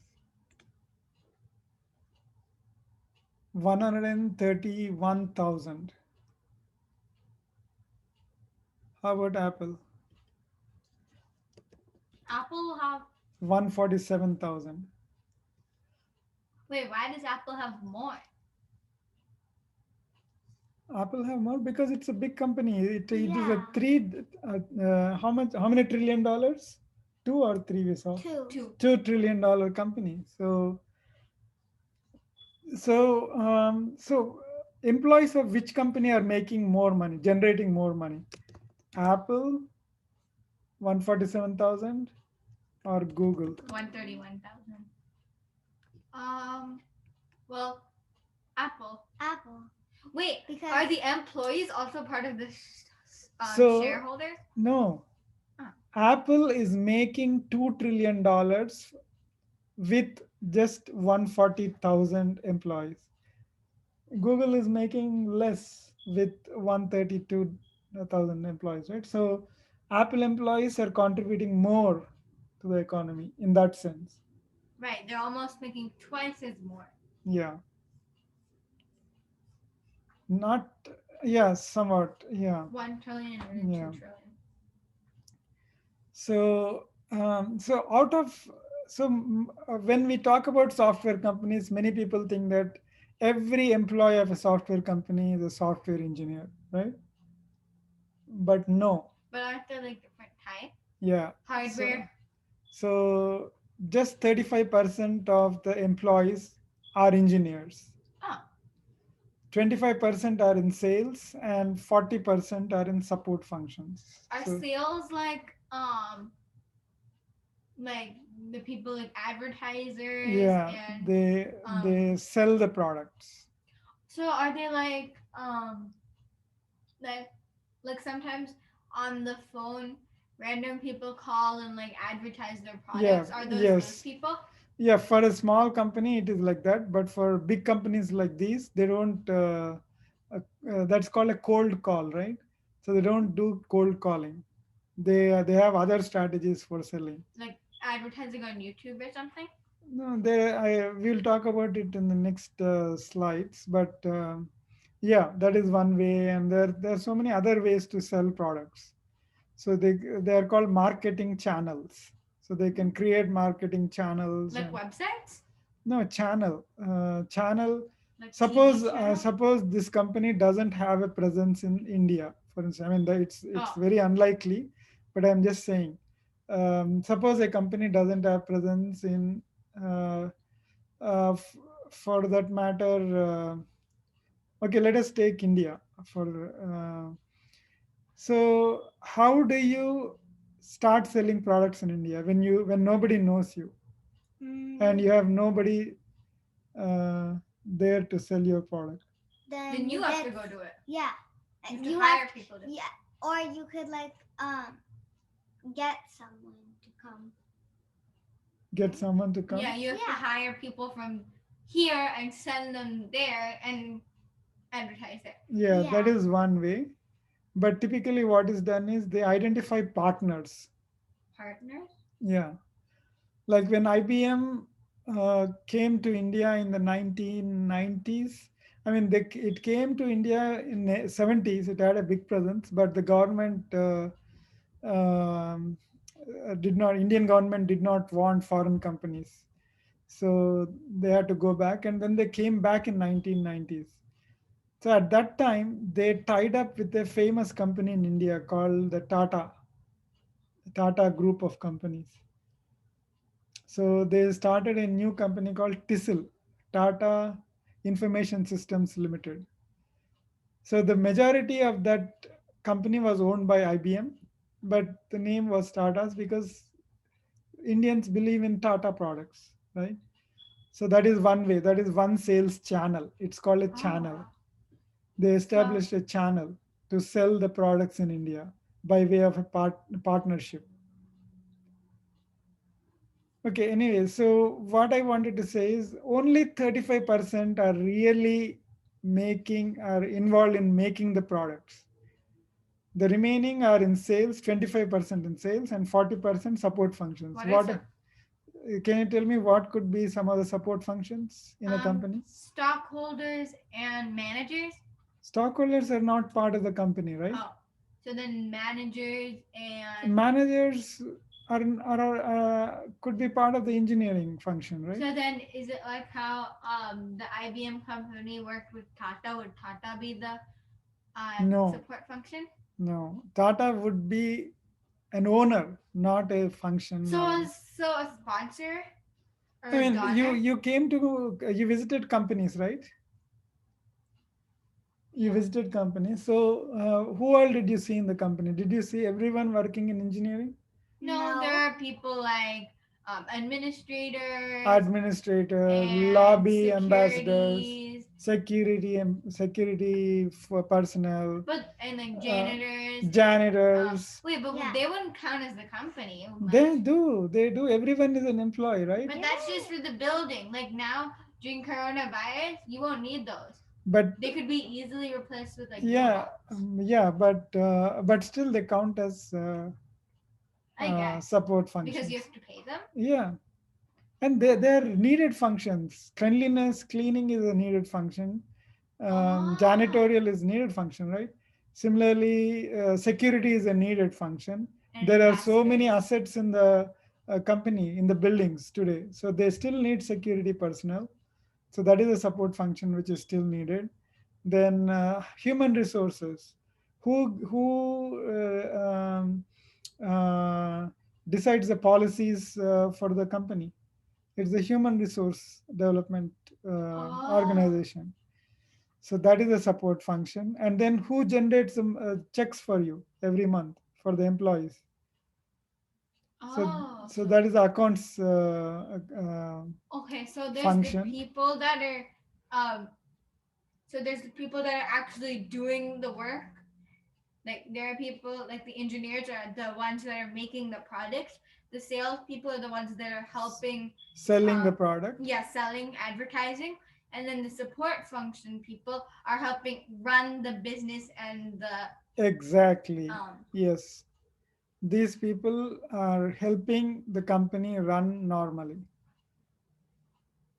S1: 131,000. How about Apple?
S2: Apple have
S1: 147,000.
S2: wait, why does Apple have more?
S1: Apple have more because it's a big company. It is a
S3: Yeah.
S1: how many trillion dollars? Two or three we saw.
S3: Two.
S2: Two.
S1: $2 trillion company. So employees of which company are making more money, generating more money? Apple, 147,000, or Google?
S2: 131,000. Um, well, Apple.
S3: Apple.
S2: Wait,
S3: Because
S2: are the employees also part of the
S1: So
S2: shareholders?
S1: no,
S2: Huh.
S1: Apple is making $2 trillion with just 140,000 employees. Google is making less with 132,000 employees, right? So Apple employees are contributing more to the economy in that sense.
S2: Right, they're almost making twice as more.
S1: Yeah, not, yeah, somewhat, yeah,
S2: 1 trillion and then
S1: yeah.
S2: 2 trillion.
S1: So out of when we talk about software companies, many people think that every employee of a software company is a software engineer, right? But no,
S2: But aren't there like different types?
S1: yeah. So
S2: Hardware.
S1: so just 35% of the employees are engineers.
S2: Oh,
S1: 25% are in sales and 40% are in support functions.
S2: are
S1: So
S2: sales like like the people like advertisers
S1: Yeah,
S2: and
S1: they sell the products.
S2: so are they like like sometimes on the phone random people call and like advertise their
S1: Yeah,
S2: products? Are those
S1: yes.
S2: people?
S1: Yeah, for a small company, it is like that. But for big companies like these, they don't. That's called a cold call, right? So they don't do cold calling. They have other strategies for selling.
S2: Like advertising on YouTube or something?
S1: No, we'll talk about it in the next slides. But yeah, that is one way, and there are so many other ways to sell products. So they are called marketing channels. So they can create marketing channels
S2: Like
S1: and
S2: websites?
S1: no channel.
S2: Like
S1: Suppose
S2: TV channel?
S1: suppose this company doesn't have a presence in India, for instance. I mean, it's
S2: Oh,
S1: very unlikely, but I'm just saying. Suppose a company doesn't have presence in, uh, f- for that matter. Okay, let us take India for. So, how do you start selling products in India when nobody knows you and you have nobody there to sell your product?
S2: then
S3: Then
S2: you
S3: you
S2: have
S3: get,
S2: to go do it.
S3: yeah,
S2: You have to
S3: you have,
S2: hire people to.
S3: yeah, or you could like get someone to come.
S1: Get someone to
S2: Yeah,
S1: come?
S2: you have to
S3: Yeah.
S2: hire people from here and send them there and advertise it.
S1: Yeah, that
S3: Yeah.
S1: is one way. But typically, what is done is they identify partners.
S2: Partners?
S1: Yeah, like when IBM came to India in the 1990s. I mean, it came to India in the 70s. It had a big presence, but the government um, did not. Indian government did not want foreign companies, so they had to go back, and then they came back in 1990s. So at that time, they tied up with a famous company in India called the Tata Group of companies. So they started a new company called TISL, Tata Information Systems Limited. So the majority of that company was owned by IBM, but the name was Tata's because Indians believe in Tata products, right? So that is one way, that is one sales channel. It's called a channel.
S2: Oh.
S1: They
S2: So
S1: established a channel to sell the products in India by way of a partnership. Okay, anyway, so what I wanted to say is only 35% are really are involved in making the products. The remaining are in sales, 25% in sales and 40% support functions.
S2: what are some
S1: Can you tell me what could be some of the support functions in a company?
S2: stockholders and managers?
S1: Stockholders are not part of the company, right?
S2: Oh, so then managers and
S1: Managers could be part of the engineering function, right?
S2: so then is it like how the IBM company worked with Tata? Would Tata be the
S1: No,
S2: support function?
S1: no. Tata would be an owner, not a function.
S2: So
S1: Or,
S2: a sponsor or
S1: I
S2: a
S1: mean,
S2: donor?
S1: you visited companies, right? You
S2: Yeah.
S1: visited companies. So, who all did you see in the company? Did you see everyone working in engineering?
S2: No, there
S3: No.
S2: are people like administrators
S1: Administrator,
S2: and
S1: lobby ambassadors,
S2: securities,
S1: security for personnel,
S2: but and like
S1: uh,
S2: janitors and
S1: janitors.
S2: wait, but
S3: Yeah.
S2: they wouldn't count as the company.
S1: They do. They do. Everyone is an employee, right?
S2: But that's just for the building. Like now during coronavirus, you won't need those.
S1: But
S2: They could be easily replaced with like
S1: yeah,
S2: robots.
S1: yeah, but still they count as
S2: I guess
S1: support
S2: because you
S1: functions.
S2: have to pay them.
S1: Yeah, and they're needed functions. Cleanliness, cleaning is a needed function.
S2: Oh,
S1: Janitorial is needed function, right? Similarly, security is a needed function.
S2: and
S1: There are so many
S2: ambassadors.
S1: assets in the company, in the buildings today, so they still need security personnel. So that is a support function which is still needed. Then human resources, who decides the policies for the company. It's a human resource development
S2: Oh,
S1: organization. So that is a support function. And then who generates some checks for you every month for the employees? So,
S2: Oh,
S1: so
S2: so
S1: that is the accounts
S2: okay, so there's the
S1: function.
S2: people that are um so there's the people that are actually doing the work. Like there are people like the engineers are the ones that are making the products. The sales people are the ones that are helping
S1: Selling the
S2: um
S1: product.
S2: yeah, selling, advertising. And then the support function people are helping run the business and the
S1: Exactly.
S2: um
S1: Yes. These people are helping the company run normally.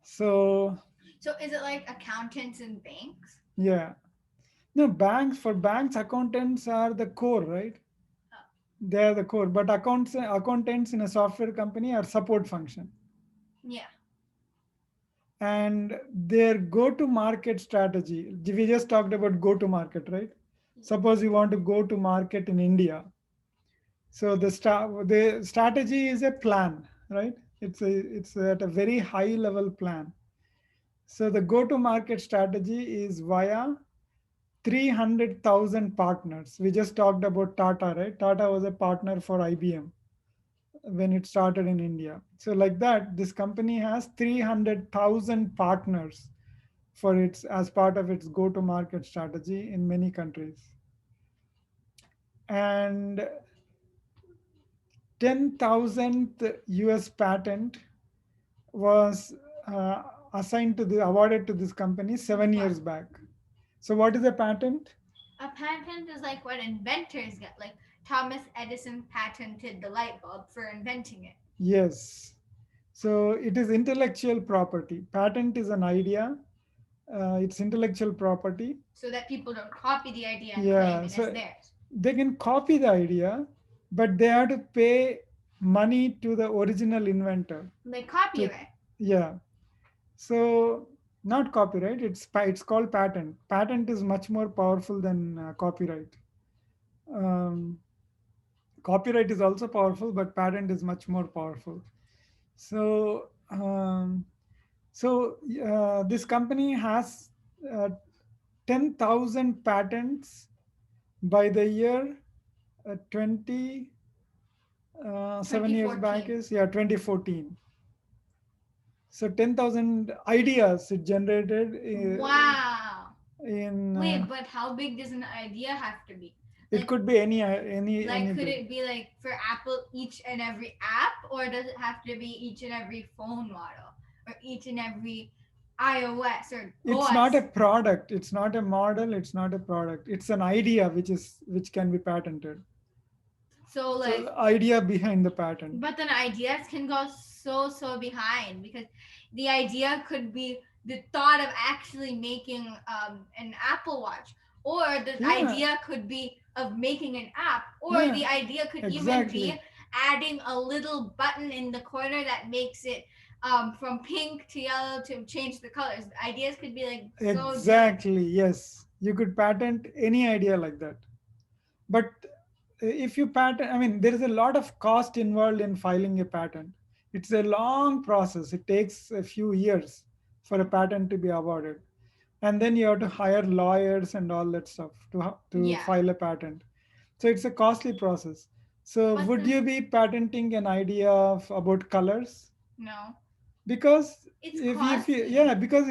S1: So,
S2: so is it like accountants and banks?
S1: yeah. No, banks, for banks, accountants are the core, right?
S2: Oh,
S1: They are the core. But accountants in a software company are support function.
S2: yeah.
S1: And their go-to-market strategy, we just talked about go-to-market, right? Suppose you want to go to market in India. So the strategy is a plan, right? It's at a very high level plan. So the go-to-market strategy is via 300,000 partners. We just talked about Tata, right? Tata was a partner for IBM when it started in India. So like that, this company has 300,000 partners for its as part of its go-to-market strategy in many countries. And 10,000th US patent was assigned to the awarded to this company 7 years back. So what is a patent?
S2: A patent is like what inventors get. Like Thomas Edison patented the light bulb for inventing it.
S1: Yes. So it is intellectual property. Patent is an idea. It's intellectual property.
S2: So that people don't copy the idea and claim
S1: Yeah.
S2: it as
S1: So
S2: theirs.
S1: they can copy the idea, but they have to pay money to the original inventor.
S2: Like
S1: To
S2: copyright.
S1: yeah. So not copyright. It's called patent. Patent is much more powerful than copyright. Um, Copyright is also powerful, but patent is much more powerful. So this company has uh, 10,000 patents by the year 20 7 years back
S2: 2014.
S1: is, yeah, 2014. So 10,000 ideas it generated
S2: Wow.
S1: in
S2: Wait, but how big does an idea have to be?
S1: it
S2: Like,
S1: could be any
S2: could
S1: big.
S2: it be like for Apple each and every app, or does it have to be each and every phone model, or each and every iOS or
S1: It's not
S2: OS?
S1: a product, it's not a model, it's not a product, it's an idea which can be patented.
S2: So
S1: So
S2: like,
S1: the idea behind the patent.
S2: but then ideas can go so behind because the idea could be the thought of actually making an Apple Watch, or the
S1: Yeah,
S2: idea could be of making an app, or
S1: yeah,
S2: the idea could even be
S1: exactly.
S2: adding a little button in the corner that makes it from pink to yellow to change the colors. Ideas could be like so deep.
S1: Exactly, yes. You could patent any idea like that. But if you patent, I mean, there is a lot of cost involved in filing a patent. It's a long process. It takes a few years for a patent to be awarded. And then you have to hire lawyers and all that stuff to
S2: Yeah,
S1: file a patent. So it's a costly process. So
S2: but
S1: would
S2: then
S1: you be patenting an idea of about colors?
S2: no,
S1: Because
S2: it's
S1: if you,
S2: costly.
S1: yeah, because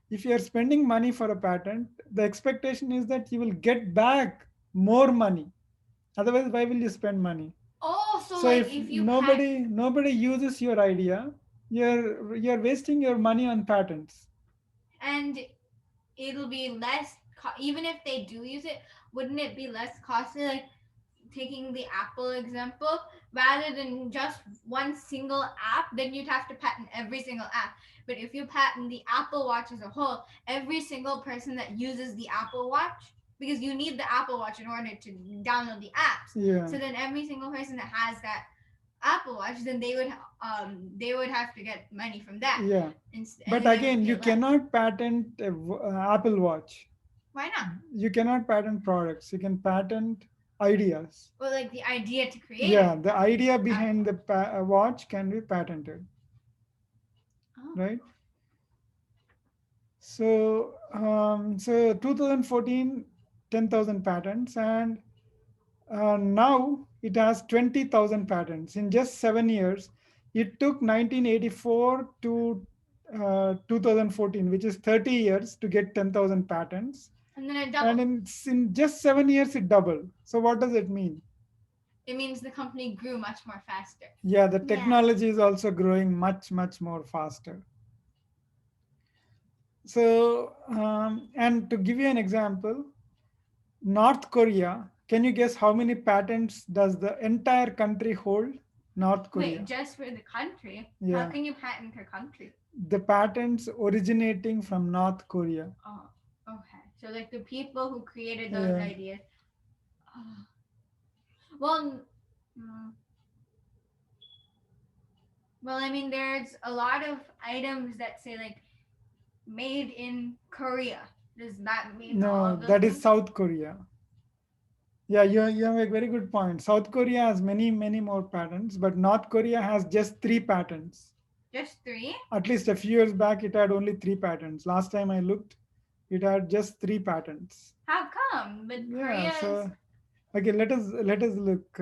S1: if you are spending money for a patent, the expectation is that you will get back more money. Otherwise, why will you spend money?
S2: Oh, so
S1: So
S2: like
S1: if
S2: if you
S1: nobody uses your idea, you're wasting your money on patents.
S2: and it'll be less even if they do use it, wouldn't it be less costly, like taking the Apple example, rather than just one single app, then you'd have to patent every single app. But if you patent the Apple Watch as a whole, every single person that uses the Apple Watch, because you need the Apple Watch in order to download the apps,
S1: Yeah,
S2: so then every single person that has that Apple Watch, then they would have to get money from that,
S1: yeah.
S2: and
S1: But
S2: then they would
S1: again,
S2: pay
S1: you
S2: less.
S1: cannot patent Apple Watch.
S2: Why not?
S1: You cannot patent products. You can patent ideas.
S2: Or like the idea to create
S1: Yeah,
S2: an
S1: the idea
S2: Apple
S1: behind the
S2: Watch.
S1: watch can be patented,
S2: Oh.
S1: right? So 2014, 10,000 patents, and now it has 20,000 patents. In just 7 years, it took 1984 to 2014, which is 30 years to get 10,000 patents.
S2: And then it
S1: And
S2: doubled.
S1: in just 7 years, it doubled. So what does it mean?
S2: It means the company grew much more faster.
S1: Yeah, the
S3: Yeah.
S1: technology is also growing much, much more faster. So, and to give you an example, North Korea, can you guess how many patents does the entire country hold? North Korea.
S2: Wait, just for the country?
S1: Yeah.
S2: How can you patent your country?
S1: The patents originating from North Korea.
S2: Oh, okay. So like the people who created those
S1: Yeah.
S2: ideas. Oh. Well, well, I mean, there's a lot of items that say like made in Korea. Does that mean all
S1: No,
S2: of those
S1: that is
S2: things?
S1: South Korea. Yeah, you have a very good point. South Korea has many, many more patents, but North Korea has just 3 patents.
S2: Just 3?
S1: At least a few years back, it had only 3 patents. Last time I looked, it had just 3 patents.
S2: How come? But
S1: Yeah,
S2: Korea's.
S1: so okay, let us look.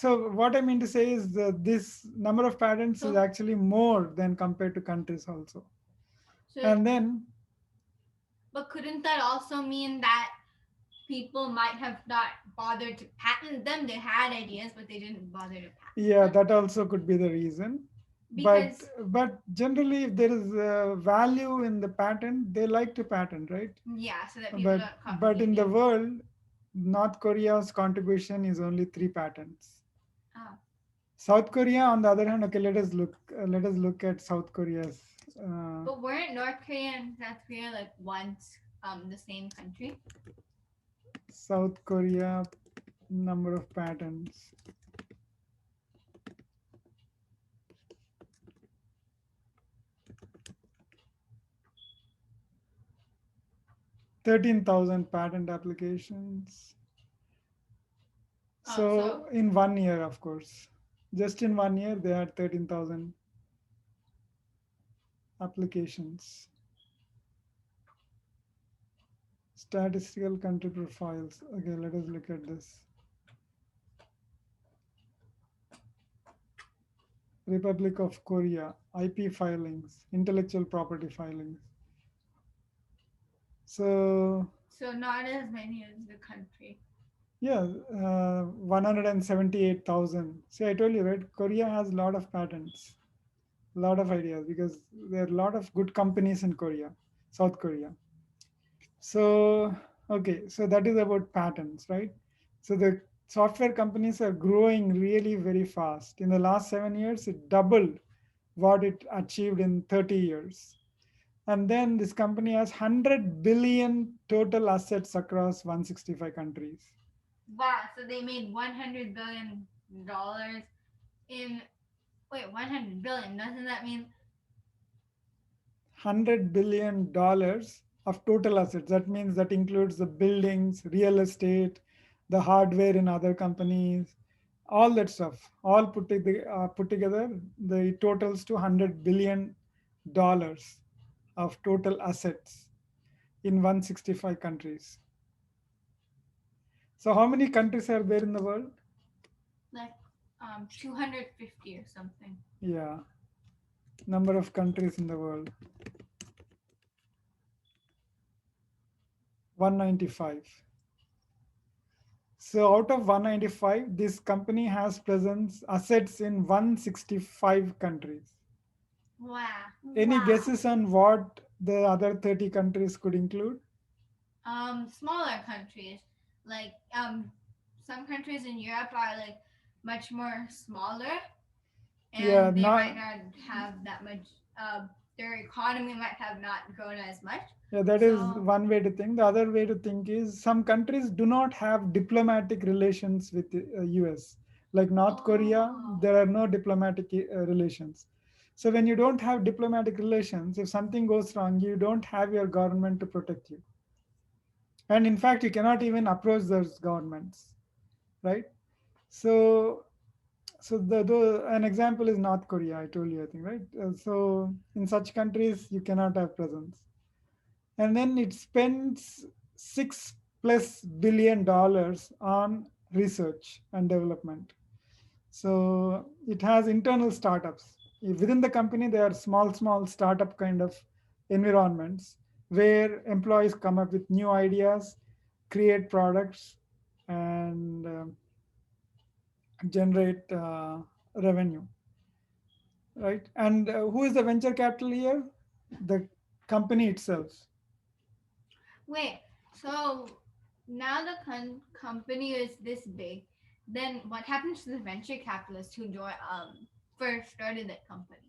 S1: So what I mean to say is that this number of patents is
S2: So-
S1: actually more than compared to countries also.
S2: So,
S1: And then,
S2: but couldn't that also mean that people might have not bothered to patent them? They had ideas, but they didn't bother to patent
S1: yeah,
S2: them.
S1: that also could be the reason.
S2: Because
S1: But generally, if there is value in the patent, they like to patent, right?
S2: yeah, so that people don't copy
S1: But in the
S2: ideas.
S1: world, North Korea's contribution is only 3 patents.
S2: Oh.
S1: South Korea, on the other hand, okay, let us look at South Korea's.
S2: But weren't North Korea and South Korea like once the same country?
S1: South Korea number of patents. $13,000 patent applications. So in 1 year, of course, just in 1 year, they had 13,000 applications. Statistical country profiles. Okay, let us look at this. Republic of Korea, IP filings, intellectual property filings. So
S2: not as many as the country.
S1: yeah, 178,000. See, I told you, right? Korea has a lot of patents, a lot of ideas because there are a lot of good companies in Korea, South Korea. So, okay, so that is about patents, right? So the software companies are growing really very fast. In the last 7 years, it doubled what it achieved in 30 years. And then this company has 100 billion total assets across 165 countries.
S2: Wow, so they made $100 billion in. Wait, 100 billion. Doesn't that mean
S1: $100 billion of total assets? That means that includes the buildings, real estate, the hardware in other companies, all that stuff. All put together, the totals to $100 billion of total assets in 165 countries. So how many countries are there in the world?
S2: like 250 or something?
S1: Yeah, number of countries in the world. 195. So out of 195, this company has presence assets in 165 countries.
S2: Wow.
S1: Any
S3: Wow.
S1: guesses on what the other 30 countries could include?
S2: Smaller countries like some countries in Europe are like much more smaller, and
S1: Yeah,
S2: they
S1: not-
S2: might not have that much. Their economy might have not grown as much.
S1: Yeah, that is
S2: So-
S1: one way to think. The other way to think is some countries do not have diplomatic relations with the US. Like North Korea,
S2: Oh.
S1: there are no diplomatic relations. So when you don't have diplomatic relations, if something goes wrong, you don't have your government to protect you. And in fact, you cannot even approach those governments, right? So an example is North Korea. I told you, I think, right? So in such countries, you cannot have presence. And then it spends $6+ billion on research and development. So it has internal startups. Within the company, there are small startup kind of environments where employees come up with new ideas, create products, and generate revenue, right? And who is the venture capital here? The company itself.
S2: Wait, so now the company is this big, then what happens to the venture capitalists who first started that company?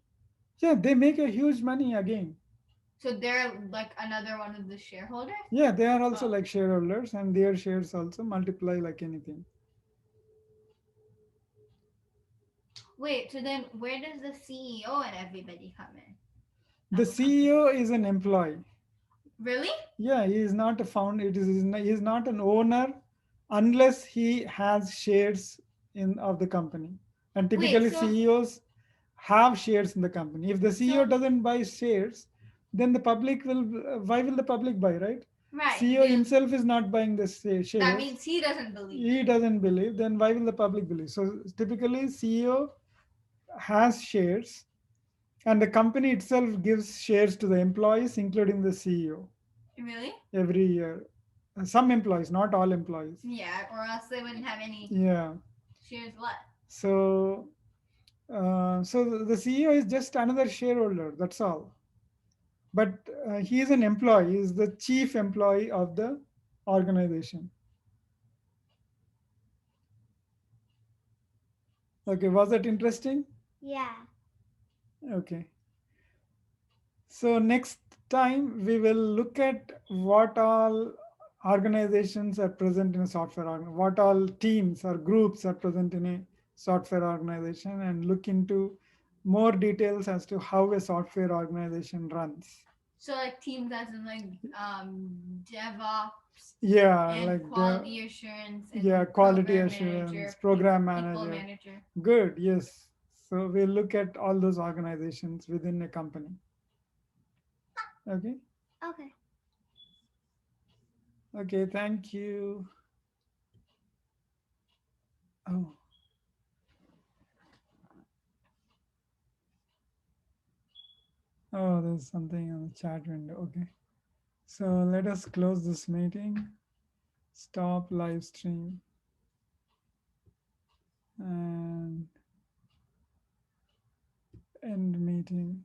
S1: Yeah, they make a huge money again.
S2: So they're like another one of the shareholders?
S1: Yeah, they are also
S2: Oh.
S1: like shareholders, and their shares also multiply like anything.
S2: Wait, so then where does the CEO and everybody come in?
S1: The
S2: Of a company?
S1: CEO is an employee.
S2: Really?
S1: Yeah, he is not a founder. He is not an owner unless he has shares in of the company. And
S2: Wait,
S1: typically
S2: so
S1: CEOs have shares in the company. If the CEO
S2: so
S1: doesn't buy shares, then the public will. Why will the public buy, right?
S2: right,
S1: CEO himself is not buying the
S2: that
S1: shares.
S2: means he doesn't believe
S1: He
S2: it.
S1: doesn't believe. Then why will the public believe? So typically CEO has shares, and the company itself gives shares to the employees, including the CEO,
S2: Really?
S1: every year. Some employees, not all employees.
S2: Yeah, or else they wouldn't have any
S1: Yeah.
S2: shares left.
S1: So, so the CEO is just another shareholder. That's all. But he is an employee. He is the chief employee of the organization. Okay. Was that interesting?
S3: Yeah.
S1: Okay. So next time we will look at what all organizations are present in a software what all teams or groups are present in a software organization, and look into more details as to how a software organization runs.
S2: So like teams as in like DevOps
S1: Yeah,
S2: and
S1: like
S2: quality assurance and
S1: yeah, quality
S2: program
S1: assurance,
S2: manager,
S1: program
S2: people
S1: manager.
S2: manager.
S1: Good, yes. So we'll look at all those organizations within a company. Okay.
S3: Okay.
S1: Okay, thank you. Oh. Oh, there's something on the chat window. Okay. So let us close this meeting, stop live stream, and end meeting.